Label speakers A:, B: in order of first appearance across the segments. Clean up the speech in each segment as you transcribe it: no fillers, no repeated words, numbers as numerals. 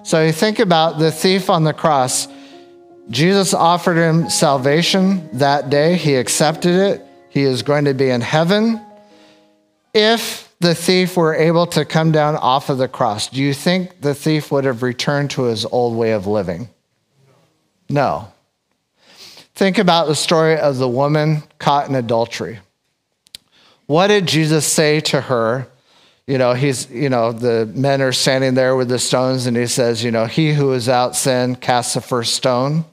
A: So you think about the thief on the cross. Jesus offered him salvation that day. He accepted it. He is going to be in heaven. If the thief were able to come down off of the cross, do you think the thief would have returned to his old way of living? No. Think about the story of the woman caught in adultery. What did Jesus say to her? The men are standing there with the stones, and he says, he who is without sin casts the first stone.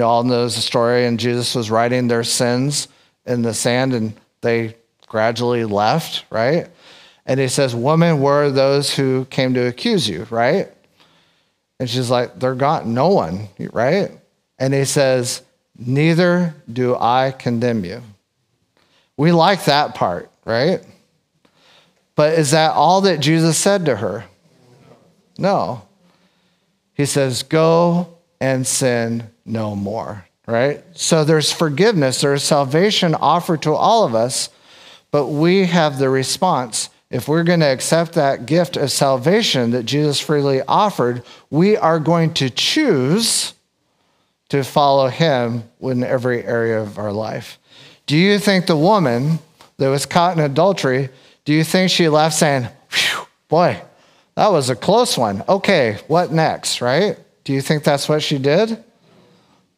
A: All knows the story, and Jesus was writing their sins in the sand, and they gradually left, right? And he says, woman, where are those who came to accuse you, right? And she's like, they're gone, no one, right? And he says, neither do I condemn you. We like that part, right? But is that all that Jesus said to her? No. He says, go and sin no more, right? So there's forgiveness, there's salvation offered to all of us, but we have the response. If we're going to accept that gift of salvation that Jesus freely offered, we are going to choose to follow him in every area of our life. Do you think the woman that was caught in adultery, do you think she left saying, boy, that was a close one. Okay, what next, right? Do you think that's what she did?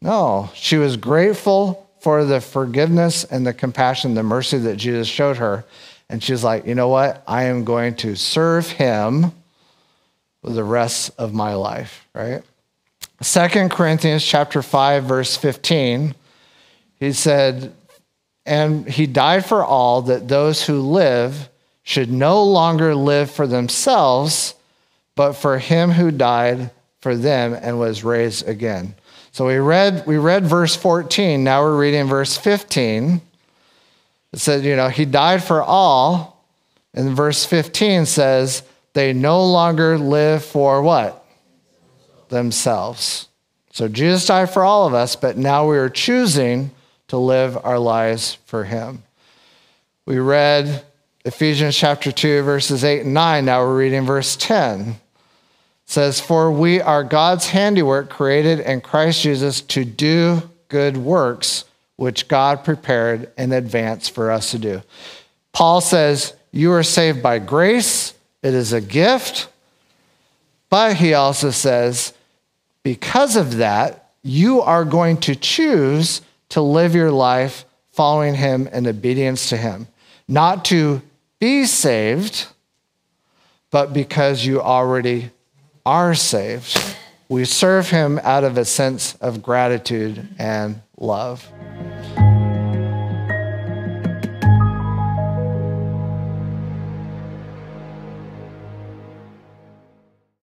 A: No, she was grateful for the forgiveness and the compassion, the mercy that Jesus showed her. And she's like, you know what? I am going to serve him for the rest of my life, right? 2 Corinthians chapter 5, verse 15, he said, and he died for all, that those who live should no longer live for themselves, but for him who died for them and was raised again. So we read verse 14. Now we're reading verse 15. It said, he died for all. And verse 15 says, they no longer live for what? Themselves. So Jesus died for all of us, but now we are choosing to live our lives for him. We read Ephesians chapter 2, verses 8 and 9. Now we're reading verse 10. It says, for we are God's handiwork, created in Christ Jesus to do good works, which God prepared in advance for us to do. Paul says, you are saved by grace. It is a gift. But he also says, because of that, you are going to choose to live your life following him in obedience to him. Not to be saved, but because you already are saved. We serve him out of a sense of gratitude and love.